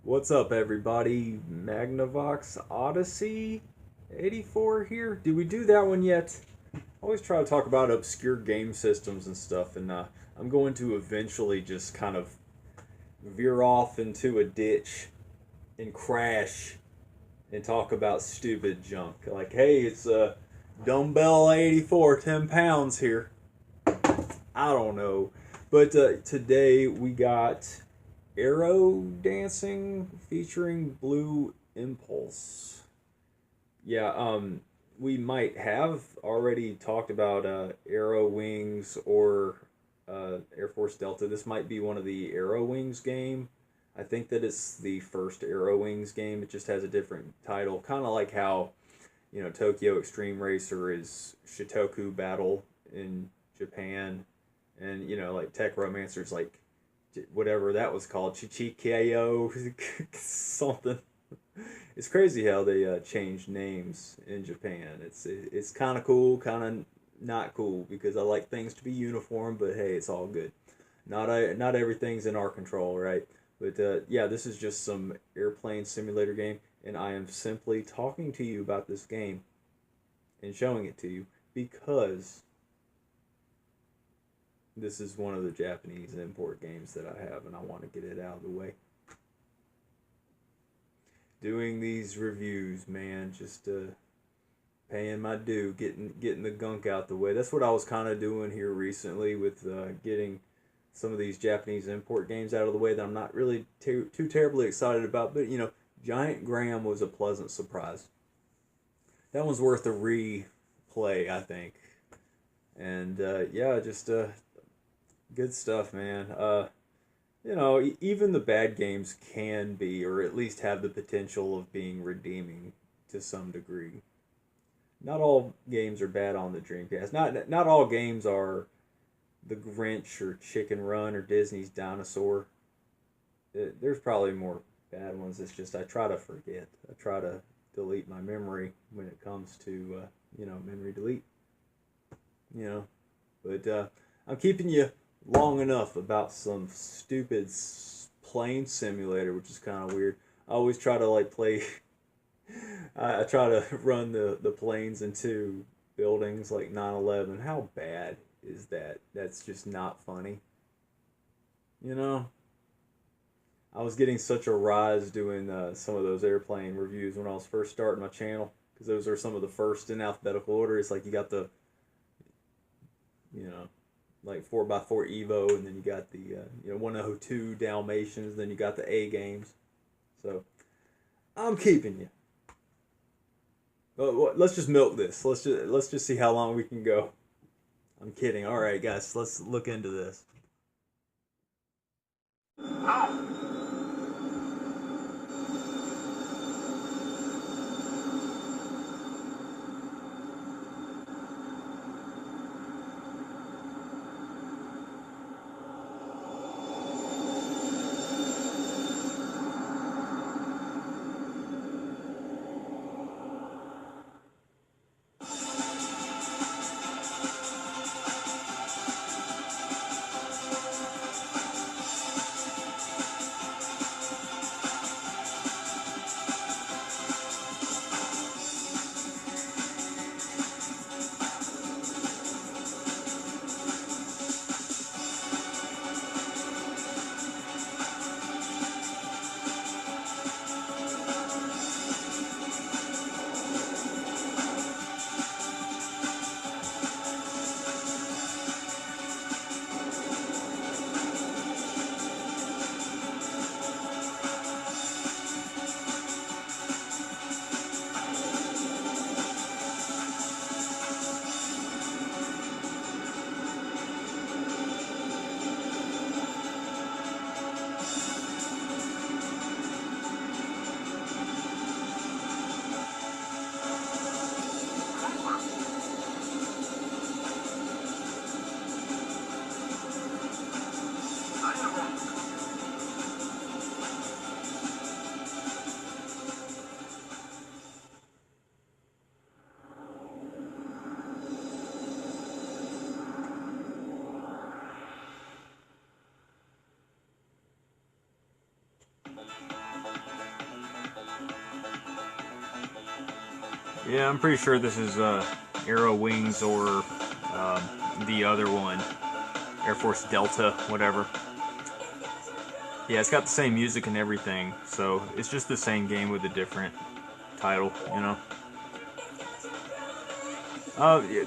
What's up, everybody? Magnavox Odyssey 84 here. Did we do that one yet? I always try to talk about obscure game systems and stuff, and I'm going to eventually just kind of veer off into a ditch and crash and talk about stupid junk. Like, hey, it's a dumbbell 84, 10 pounds here. I don't know. But today we got Aero dancing featuring Blue Impulse. Yeah, we might have already talked about Aerowings or Air Force Delta. This might be one of the Aerowings game. I think that it's the first Aerowings game. It just has a different title, kind of like how Tokyo Extreme Racer is Shitoku Battle in Japan, and like Tech Romancer's like whatever that was called, Chichikeo something. It's crazy how they change names in Japan. It's kind of cool, kind of not cool because I like things to be uniform, but hey, it's all good. Not everything's in our control, right? But yeah, this is just some airplane simulator game, and I am simply talking to you about this game and showing it to you because this is one of the Japanese import games that I have, and I want to get it out of the way. Doing these reviews, man, just paying my due, getting the gunk out the way. That's what I was kind of doing here recently with getting some of these Japanese import games out of the way that I'm not really too terribly excited about. But Giant Graham was a pleasant surprise. That one's worth a replay, I think. And yeah, just good stuff, man. Even the bad games can be, or at least have the potential of being redeeming to some degree. Not all games are bad on the Dreamcast. Not all games are the Grinch or Chicken Run or Disney's Dinosaur. There's probably more bad ones. It's just I try to forget. I try to delete my memory when it comes to memory delete. But I'm keeping you long enough about some stupid plane simulator, which is kind of weird. I always try to like play. I try to run the planes into buildings like 9/11. How bad is that? That's just not funny. You know, I was getting such a rise doing some of those airplane reviews when I was first starting my channel because those are some of the first in alphabetical order. It's like you got the you know like 4x4 Evo, and then you got the 102 Dalmatians, then you got the A games. So I'm keeping you. But let's just milk this. Let's just see how long we can go. I'm kidding. All right, guys, let's look into this. Yeah, I'm pretty sure this is Aerowings or the other one, Air Force Delta, whatever. Yeah, it's got the same music and everything, so it's just the same game with a different title, you know.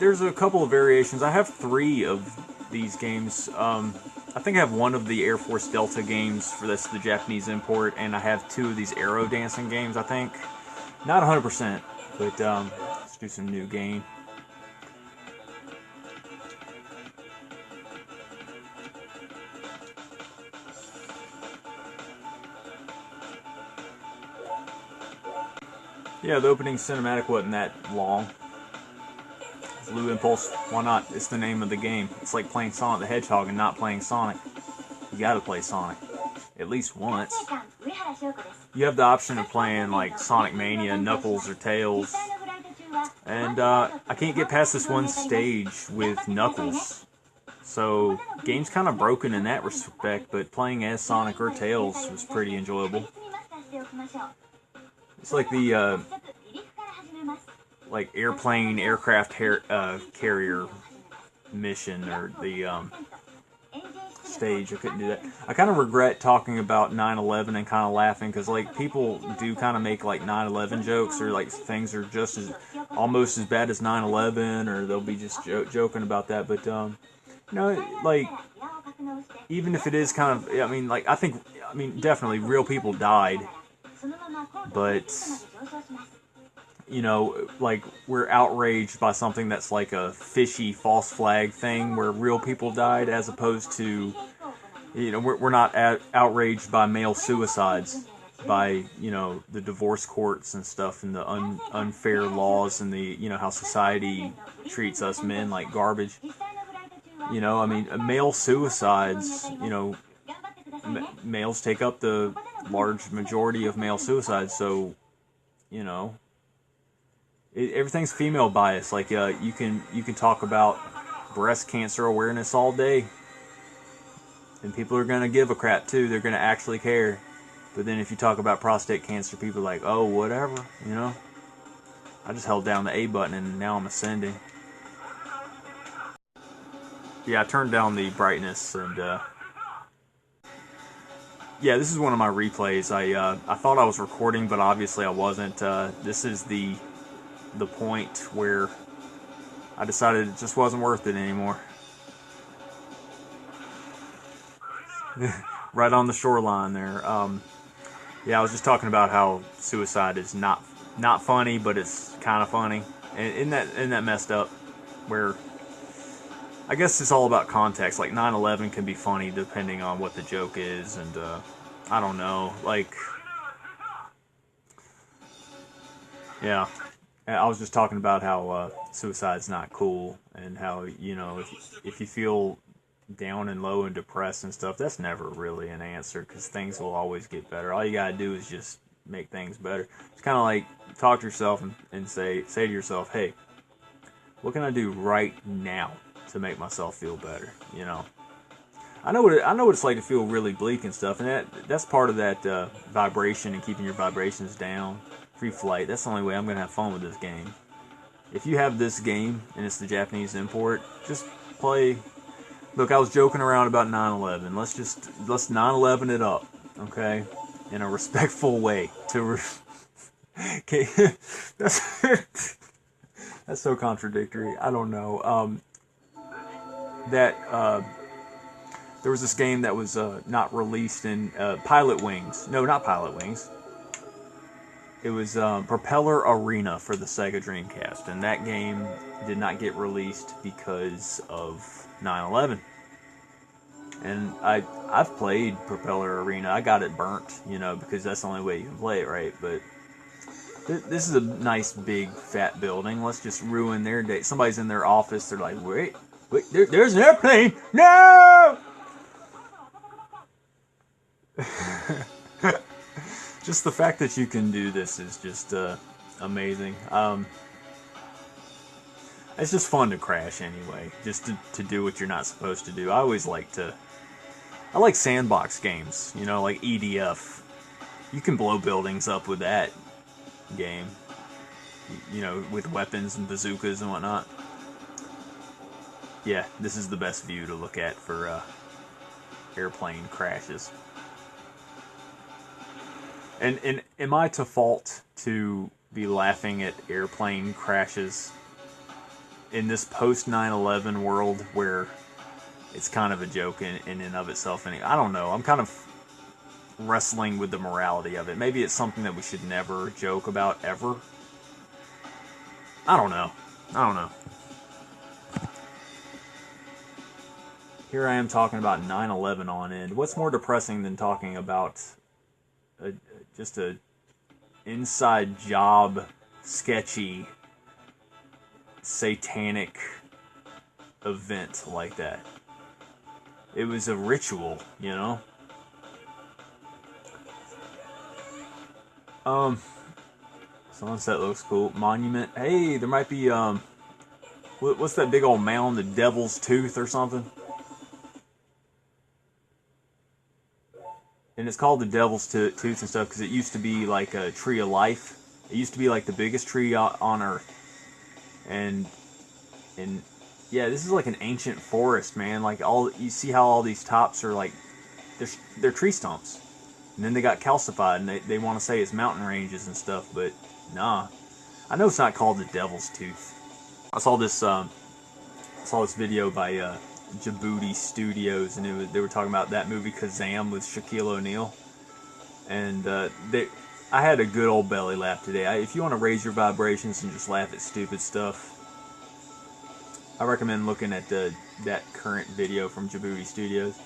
There's a couple of variations. I have 3 of these games. I think I have one of the Air Force Delta games for this, the Japanese import, and I have 2 of these Aero dancing games, I think. Not 100%, but let's do some new game. Yeah, the opening cinematic wasn't that long. Blue Impulse, why not? It's the name of the game. It's like playing Sonic the Hedgehog and not playing Sonic. You gotta play Sonic. At least once. You have the option of playing like Sonic Mania, Knuckles, or Tails. And I can't get past this one stage with Knuckles. So, game's kind of broken in that respect, but playing as Sonic or Tails was pretty enjoyable. It's like the like aircraft carrier mission, or the stage. I couldn't do that. I kind of regret talking about 9/11 and kind of laughing, because like people do kind of make like 9/11 jokes, or like things are just as almost as bad as 9/11, or they'll be just joking about that. But you know, like even if it is kind of, I mean, like I mean definitely real people died, but you know, like we're outraged by something that's like a fishy false flag thing where real people died, as opposed to, you know, we're not outraged by male suicides, by, you know, the divorce courts and stuff, and the unfair laws, and the, you know, how society treats us men like garbage. You know, I mean, male suicides, you know, males take up the large majority of male suicides, so, you know, everything's female bias. Like you can talk about breast cancer awareness all day, and people are gonna give a crap too. They're gonna actually care. But then if you talk about prostate cancer, people are like, oh, whatever, you know. I just held down the A button and now I'm ascending. Yeah, I turned down the brightness, and yeah, this is one of my replays. I thought I was recording, but obviously I wasn't. This is the point where I decided it just wasn't worth it anymore. Right on the shoreline there. Yeah, I was just talking about how suicide is not funny, but it's kind of funny, and isn't that messed up? Where I guess it's all about context. Like 9/11 can be funny depending on what the joke is, and I don't know. Like, yeah. I was just talking about how suicide's not cool, and how, you know, if you feel down and low and depressed and stuff, that's never really an answer, because things will always get better. All you gotta do is just make things better. It's kind of like talk to yourself and say to yourself, hey, what can I do right now to make myself feel better? You know, I know what it's like to feel really bleak and stuff, and that's part of that vibration, and keeping your vibrations down. Free flight. That's the only way I'm gonna have fun with this game. If you have this game and it's the Japanese import, just play. Look, I was joking around about 9/11. Let's 9/11 it up, okay, in a respectful way. Okay, that's so contradictory. I don't know. There was this game that was not released in Pilot Wings. No, not Pilot Wings. It was Propeller Arena for the Sega Dreamcast, and that game did not get released because of 9/11. And I've played Propeller Arena. I got it burnt, you know, because that's the only way you can play it, right? But this is a nice big fat building. Let's just ruin their day. Somebody's in their office. They're like, wait, there's an airplane! No! Just the fact that you can do this is just amazing. It's just fun to crash anyway, just to do what you're not supposed to do. I like sandbox games, you know, like EDF. You can blow buildings up with that game. you know, with weapons and bazookas and whatnot. Yeah, this is the best view to look at for airplane crashes. And am I to fault to be laughing at airplane crashes in this post 9/11 world where it's kind of a joke in and of itself? And I don't know. I'm kind of wrestling with the morality of it. Maybe it's something that we should never joke about ever. I don't know. Here I am talking about 9/11 on end. What's more depressing than talking about just a inside job, sketchy, satanic event like that? It was a ritual, you know? Sunset looks cool. Monument. Hey, there might be, what's that big old mound? The Devil's Tooth or something? And it's called the Devil's Tooth and stuff because it used to be like a tree of life. It used to be like the biggest tree on Earth. And yeah, this is like an ancient forest, man. Like you see how all these tops are like, they're tree stumps. And then they got calcified and they want to say it's mountain ranges and stuff, but nah. I know it's not called the Devil's Tooth. I saw this video by Djibouti Studios, and they were talking about that movie Kazam with Shaquille O'Neal, and I had a good old belly laugh today. If you want to raise your vibrations and just laugh at stupid stuff, I recommend looking at that current video from Djibouti Studios.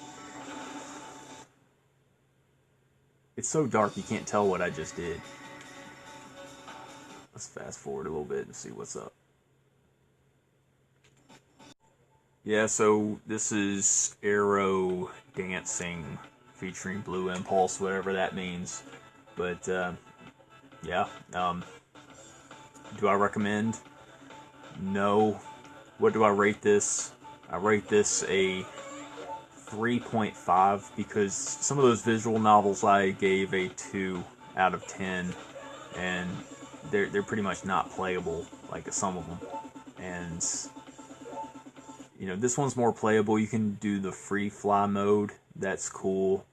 It's so dark you can't tell what I just did. Let's fast forward a little bit and see what's up. Yeah, so this is Aero dancing featuring Blue Impulse, whatever that means. But yeah, do I recommend? No. What do I rate this? I rate this a 3.5 because some of those visual novels I gave a 2 out of 10, and they're pretty much not playable, like some of them. And you know, this one's more playable. You can do the free fly mode. That's cool.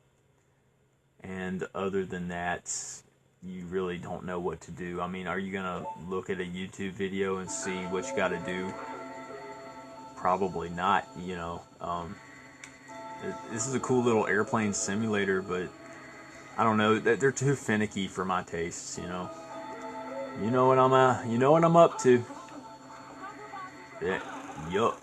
And other than that, you really don't know what to do. I mean, are you gonna look at a YouTube video and see what you gotta do? Probably not, you know. This is a cool little airplane simulator, but I don't know. They're too finicky for my tastes, you know. You know what I'm up to. Yeah, yup.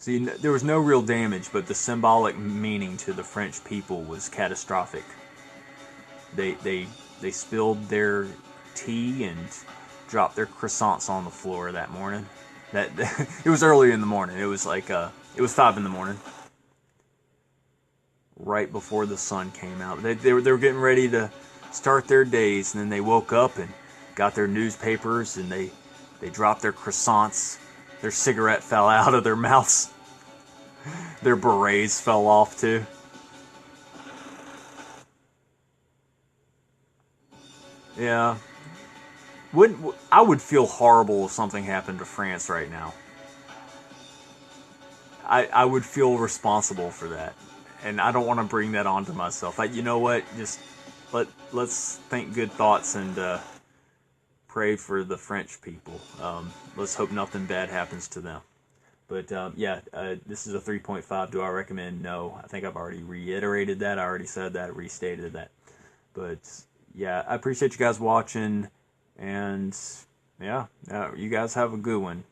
See, there was no real damage, but the symbolic meaning to the French people was catastrophic. They spilled their tea and dropped their croissants on the floor that morning. It was early in the morning. It was like it was 5 in the morning, right before the sun came out. They were getting ready to start their days, and then they woke up and got their newspapers, and they dropped their croissants. Their cigarette fell out of their mouths. Their berets fell off too. Yeah. I would feel horrible if something happened to France right now. I would feel responsible for that. And I don't want to bring that onto myself. You know what? Just let's think good thoughts and pray for the French people. Let's hope nothing bad happens to them. But yeah, this is a 3.5. Do I recommend? No. I think I've already reiterated that. I already said that, restated that. But yeah, I appreciate you guys watching. And yeah, you guys have a good one.